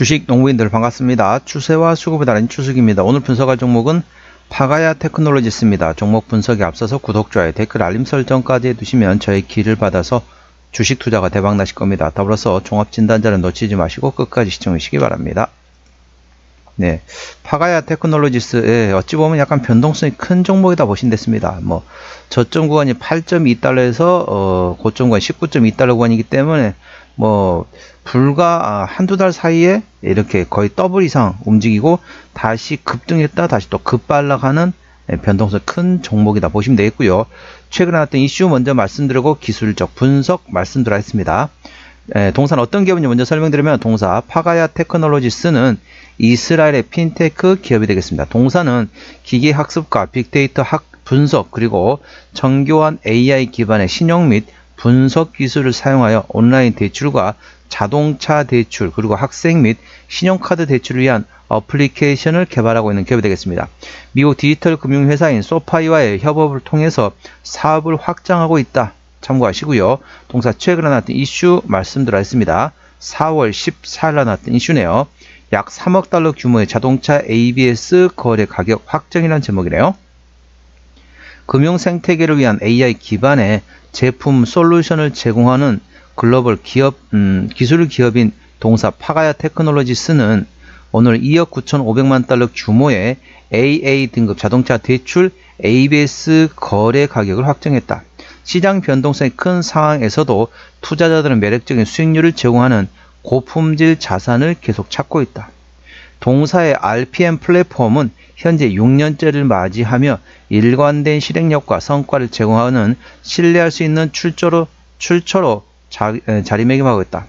주식 농부인들 반갑습니다. 추세와 수급에 달린 추석입니다. 오늘 분석할 종목은 파가야 테크놀로지스입니다. 종목 분석에 앞서서 구독, 좋아요, 댓글, 알림 설정까지 해두시면 저의 길을 받아서 주식 투자가 대박나실 겁니다. 더불어서 종합진단자를 놓치지 마시고 끝까지 시청해 주시기 바랍니다. 네, 파가야 테크놀로지스 어찌 보면 약간 변동성이 큰 종목이다 보시면 됐습니다. 뭐 저점 구간이 8.2달러에서 고점 구간 19.2달러 구간이기 때문에 뭐 불과 한두 달 사이에 이렇게 거의 더블 이상 움직이고 다시 급등했다 다시 또 급발락하는 변동성 큰 종목이다 보시면 되겠고요. 최근에 나왔던 이슈 먼저 말씀드리고 기술적 분석 말씀드리겠습니다. 동사는 어떤 기업인지 먼저 설명드리면 동사 파가야 테크놀로지스는 이스라엘의 핀테크 기업이 되겠습니다. 동사는 기계학습과 빅데이터 분석 그리고 정교한 AI 기반의 신용 및 분석 기술을 사용하여 온라인 대출과 자동차 대출 그리고 학생 및 신용카드 대출을 위한 어플리케이션을 개발하고 있는 기업이 되겠습니다. 미국 디지털 금융회사인 소파이와의 협업을 통해서 사업을 확장하고 있다. 참고하시고요. 동사 최근에 나왔던 이슈 말씀드리겠습니다. 4월 14일 나왔던 이슈네요. 약 3억 달러 규모의 자동차 ABS 거래 가격 확정이라는 제목이네요. 금융 생태계를 위한 AI 기반의 제품 솔루션을 제공하는 글로벌 기업 기술 기업인 동사 파가야 테크놀로지스는 오늘 2억 9,500만 달러 규모의 AA 등급 자동차 대출 ABS 거래 가격을 확정했다. 시장 변동성이 큰 상황에서도 투자자들은 매력적인 수익률을 제공하는 고품질 자산을 계속 찾고 있다. 동사의 RPM 플랫폼은 현재 6년째를 맞이하며 일관된 실행력과 성과를 제공하는 신뢰할 수 있는 출처로 자리매김하고 있다.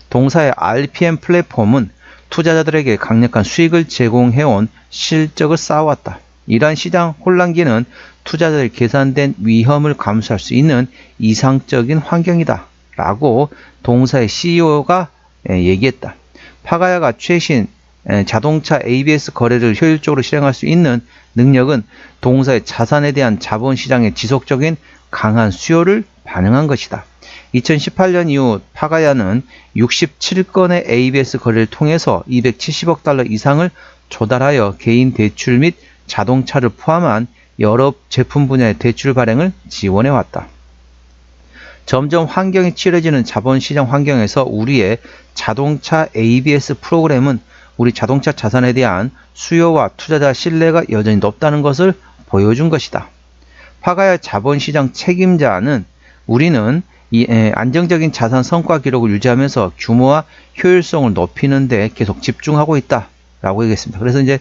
동사의 RPM 플랫폼은 투자자들에게 강력한 수익을 제공해온 실적을 쌓아왔다. 이러한 시장 혼란기는 투자자들의 계산된 위험을 감수할 수 있는 이상적인 환경이다. 라고 동사의 CEO가 얘기했다. 파가야가 최신 자동차 ABS 거래를 효율적으로 실행할 수 있는 능력은 동사의 자산에 대한 자본시장의 지속적인 강한 수요를 반영한 것이다. 2018년 이후 파가야는 67건의 ABS 거래를 통해서 270억 달러 이상을 조달하여 개인 대출 및 자동차를 포함한 여러 제품 분야의 대출 발행을 지원해왔다. 점점 환경이 치열해지는 자본시장 환경에서 우리의 자동차 ABS 프로그램은 우리 자동차 자산에 대한 수요와 투자자 신뢰가 여전히 높다는 것을 보여준 것이다. 파가야 자본시장 책임자는 우리는 안정적인 자산 성과 기록을 유지하면서 규모와 효율성을 높이는 데 계속 집중하고 있다. 라고 얘기했습니다. 그래서 이제,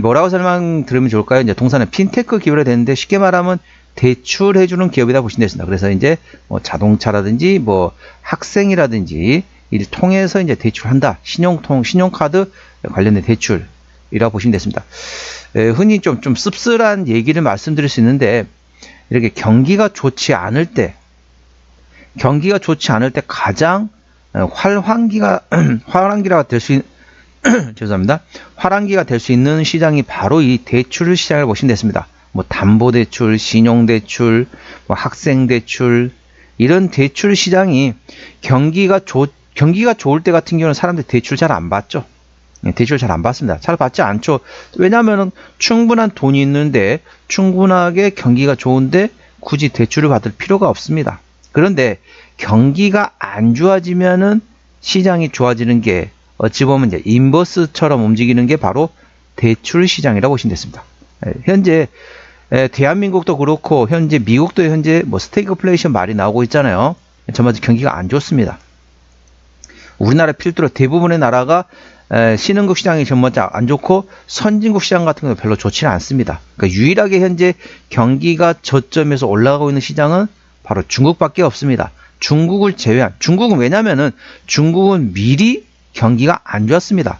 뭐라고 설명드리면 좋을까요? 이제 동사는 핀테크 기업이 되는데 쉽게 말하면 대출해주는 기업이다 보시면 되겠습니다. 그래서 이제 뭐 자동차라든지 뭐 학생이라든지 이를 통해서 이제 대출한다. 신용카드 관련된 대출이라고 보시면 됐습니다. 흔히 좀 씁쓸한 얘기를 말씀드릴 수 있는데 이렇게 경기가 좋지 않을 때 가장 화랑기가 될 수 있는 죄송합니다. 화랑기가 될 수 있는 시장이 바로 이 대출 시장을 보시면 됐습니다. 뭐 담보대출, 신용대출, 뭐 학생대출 이런 대출 시장이 경기가 좋을 때 같은 경우는 사람들이 대출 잘 안 받죠. 대출 잘 안 받습니다. 잘 받지 않죠. 왜냐하면 충분한 돈이 있는데 충분하게 경기가 좋은데 굳이 대출을 받을 필요가 없습니다. 그런데 경기가 안 좋아지면은 시장이 좋아지는 게 어찌 보면 이제 인버스처럼 움직이는 게 바로 대출 시장이라고 보시면 됐습니다. 현재 대한민국도 그렇고 현재 미국도 현재 뭐 스태그플레이션 말이 나오고 있잖아요. 전반적으로 경기가 안 좋습니다. 우리나라 필두로 대부분의 나라가 신흥국 시장이 전반적으로 안 좋고 선진국 시장 같은 경우는 별로 좋지는 않습니다. 그러니까 유일하게 현재 경기가 저점에서 올라가고 있는 시장은 바로 중국밖에 없습니다. 중국을 제외한 중국은 왜냐면은 중국은 미리 경기가 안 좋았습니다.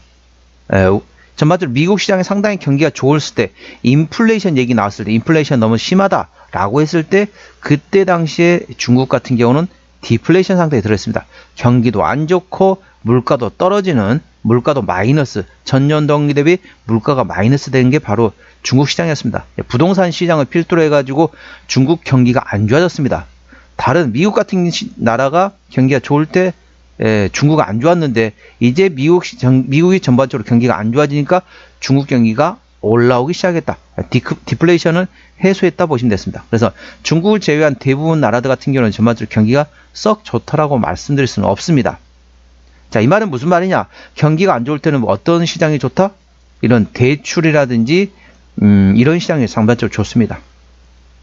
전반적으로 미국 시장이 상당히 경기가 좋았을 때 인플레이션 얘기 나왔을 때 인플레이션 너무 심하다라고 했을 때 그때 당시에 중국 같은 경우는 디플레이션 상태에 들어있습니다. 경기도 안 좋고 물가도 떨어지는 물가도 마이너스 전년 동기 대비 물가가 마이너스 되는 게 바로 중국 시장이었습니다. 부동산 시장을 필두로 해가지고 중국 경기가 안 좋아졌습니다. 다른 미국 같은 나라가 경기가 좋을 때 중국 안 좋았는데 이제 미국이 전반적으로 경기가 안 좋아지니까 중국 경기가 올라오기 시작했다. 디플레이션을 해소했다 보시면 됐습니다. 그래서 중국을 제외한 대부분 나라들 같은 경우는 전반적으로 경기가 썩 좋다라고 말씀드릴 수는 없습니다. 자, 이 말은 무슨 말이냐? 경기가 안 좋을 때는 어떤 시장이 좋다? 이런 대출이라든지 이런 시장이 상반적으로 좋습니다.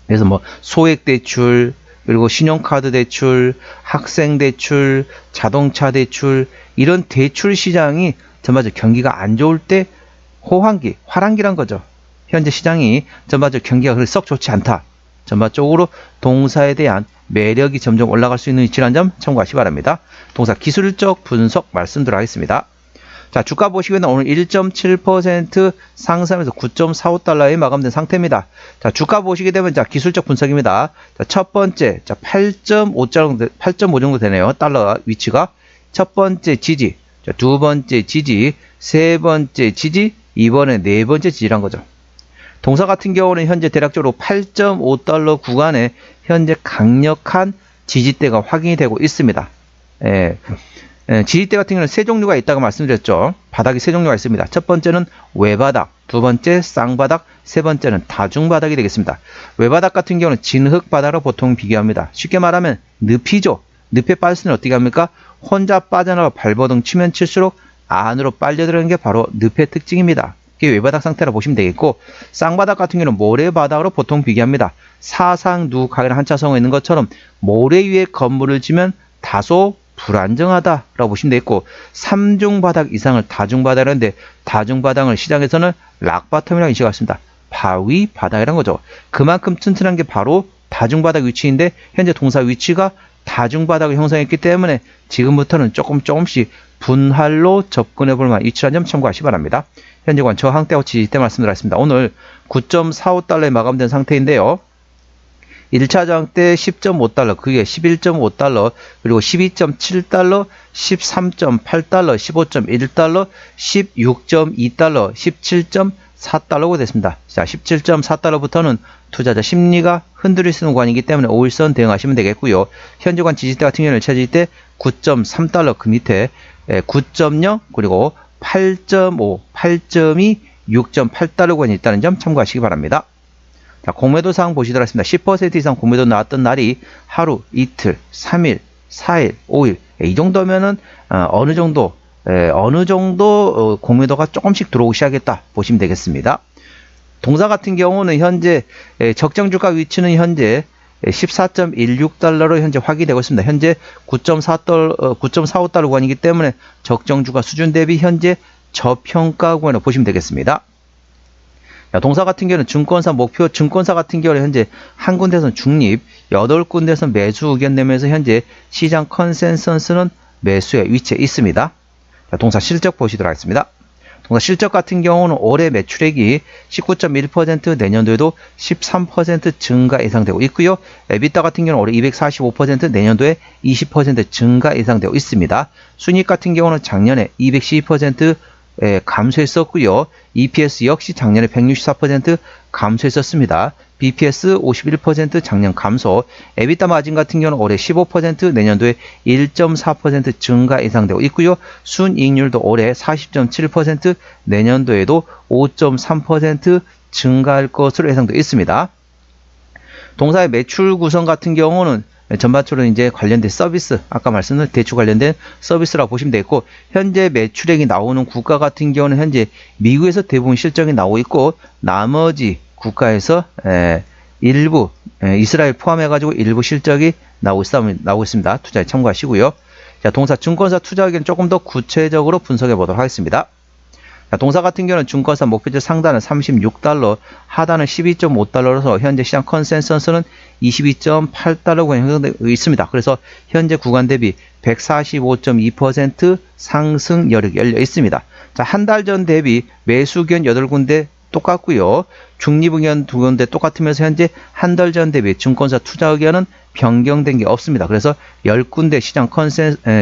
그래서 뭐 소액 대출, 그리고 신용카드 대출, 학생 대출, 자동차 대출, 이런 대출 시장이 전반적으로 경기가 안 좋을 때 호황기, 화랑기란 거죠. 현재 시장이 전반적으로 경기가 그렇게 썩 좋지 않다. 전반적으로 동사에 대한 매력이 점점 올라갈 수 있는 위치라는 점 참고하시기 바랍니다. 동사 기술적 분석 말씀드리도록 하겠습니다. 자, 주가 보시면 오늘 1.7% 상승하면서 9.45달러에 마감된 상태입니다. 자, 주가 보시게 되면 자, 기술적 분석입니다. 자, 첫 번째, 자, 8.5 정도 되네요. 달러 위치가. 첫 번째 지지, 자, 두 번째 지지, 세 번째 지지, 이번에 네 번째 지지란 거죠. 동사 같은 경우는 현재 대략적으로 8.5달러 구간에 현재 강력한 지지대가 확인이 되고 있습니다. 지지대 같은 경우는 세 종류가 있다고 말씀드렸죠. 바닥이 세 종류가 있습니다. 첫 번째는 외바닥, 두 번째 쌍바닥, 세 번째는 다중바닥이 되겠습니다. 외바닥 같은 경우는 진흙바닥으로 보통 비교합니다. 쉽게 말하면 늪이죠. 늪에 빠질 때는 어떻게 합니까? 혼자 빠져나가 발버둥 치면 칠수록 안으로 빨려들어가는 게 바로 늪의 특징입니다. 이게 외바닥 상태라 보시면 되겠고, 쌍바닥 같은 경우는 모래바닥으로 보통 비교합니다. 사상누 가게나 한차성에 있는 것처럼 모래 위에 건물을 지면 다소 불안정하다라고 보시면 되겠고, 3중바닥 이상을 다중바닥이라는데, 다중바닥을 시장에서는 락바텀이라고 인식하고 있습니다. 바위 바닥이란 거죠. 그만큼 튼튼한 게 바로 다중바닥 위치인데, 현재 동사 위치가 다중바닥을 형성했기 때문에 지금부터는 조금씩 분할로 접근해 볼 만한 위치라는 점 참고하시기 바랍니다. 현재관 저항대와 지지대 말씀드렸습니다. 오늘 9.45달러에 마감된 상태인데요. 1차 저항 때 10.5달러, 그게 11.5달러, 그리고 12.7달러, 13.8달러, 15.1달러, 16.2달러, 17.4달러가 됐습니다. 자, 17.4달러부터는 투자자 심리가 흔들릴 수 있는 구간이기 때문에 5일선 대응하시면 되겠고요. 현재관 지지대 같은 경우는 찾을 때 9.3달러 그 밑에 9.0 그리고 8.5, 8.2, 6.8달러 구간이 있다는 점 참고하시기 바랍니다. 자, 공매도 사항 보시도록 하겠습니다. 10% 이상 공매도 나왔던 날이 하루, 이틀, 3일, 4일, 5일 이 정도면은 어느 정도 공매도가 조금씩 들어오기 시작했다 보시면 되겠습니다. 동사 같은 경우는 현재 적정 주가 위치는 현재 14.16달러로 현재 확인되고 있습니다. 현재 9.45달러 구간이기 때문에 적정 주가 수준 대비 현재 저평가 구간을 보시면 되겠습니다. 동사 같은 경우는 증권사 목표, 증권사 같은 경우는 현재 한 군데선 중립, 8군데선 매수 의견 내면서 현재 시장 컨센서스는 매수의 위치에 있습니다. 동사 실적 보시도록 하겠습니다. 동사 실적 같은 경우는 올해 매출액이 19.1%, 내년도에도 13% 증가 예상되고 있고요. 에비타 같은 경우는 올해 245%, 내년도에 20% 증가 예상되고 있습니다. 순이익 같은 경우는 작년에 212% 감소했었고요. EPS 역시 작년에 164% 감소했었습니다. BPS 51% 작년 감소, 에비타 마진 같은 경우는 올해 15%, 내년도에 1.4% 증가 예상되고 있고요. 순이익률도 올해 40.7%, 내년도에도 5.3% 증가할 것으로 예상되어 있습니다. 동사의 매출 구성 같은 경우는 전반적으로 이제 관련된 서비스, 아까 말씀드린 대출 관련된 서비스라고 보시면 되겠고, 현재 매출액이 나오는 국가 같은 경우는 현재 미국에서 대부분 실적이 나오고 있고, 나머지 국가에서 일부 이스라엘 포함해가지고 일부 실적이 나오고 있습니다. 투자에 참고하시고요. 자, 동사 증권사 투자 의견 조금 더 구체적으로 분석해 보도록 하겠습니다. 자, 동사 같은 경우는 증권사 목표치 상단은 36달러, 하단은 12.5달러로서 현재 시장 컨센서스는 22.8달러가 형성되고 있습니다. 그래서 현재 구간 대비 145.2% 상승 여력이 열려 있습니다. 자, 한 달 전 대비 매수 의견 8군데 똑같고요. 중립 의견 2군데 똑같으면서 현재 한 달 전 대비 증권사 투자 의견은 변경된 게 없습니다. 그래서 10군데 시장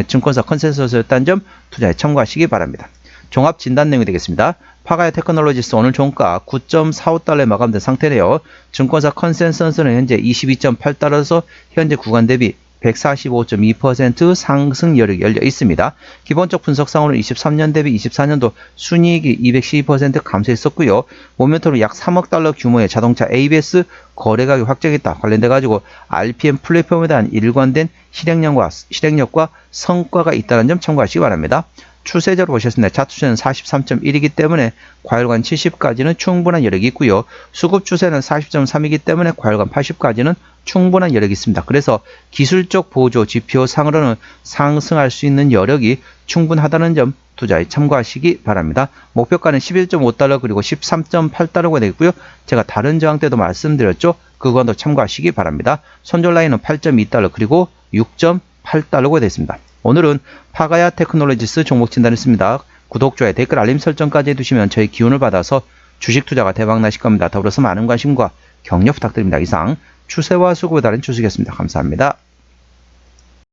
증권사 컨센서스였다는 점 투자에 참고하시기 바랍니다. 종합 진단 내용이 되겠습니다. 파가야 테크놀로지스 오늘 종가 9.45달러에 마감된 상태네요. 증권사 컨센서스는 현재 22.8달러에서 현재 구간 대비 145.2% 상승 여력이 열려 있습니다. 기본적 분석상으로는 23년 대비 24년도 순이익이 212% 감소했었고요. 모멘텀으로 약 3억 달러 규모의 자동차 ABS 거래가격이 확정했다. 관련돼 가지고 RPM 플랫폼에 대한 일관된 실행력과 성과가 있다는 점 참고하시기 바랍니다. 추세적으로 보셨습니다. 자투세는 43.1이기 때문에 과열관 70까지는 충분한 여력이 있고요. 수급 추세는 40.3이기 때문에 과열관 80까지는 충분한 여력이 있습니다. 그래서 기술적 보조 지표상으로는 상승할 수 있는 여력이 충분하다는 점 투자에 참고하시기 바랍니다. 목표가는 11.5달러 그리고 13.8달러가 되겠고요. 제가 다른 저항 때도 말씀드렸죠. 그건도 참고하시기 바랍니다. 손절 라인은 8.2달러 그리고 6.8달러가 되겠습니다. 오늘은 파가야 테크놀로지스 종목 진단했습니다. 구독, 좋아요, 댓글, 알림 설정까지 해두시면 저희 기운을 받아서 주식 투자가 대박 나실 겁니다. 더불어서 많은 관심과 격려 부탁드립니다. 이상 추세와 수급에 따른 주식이었습니다. 감사합니다.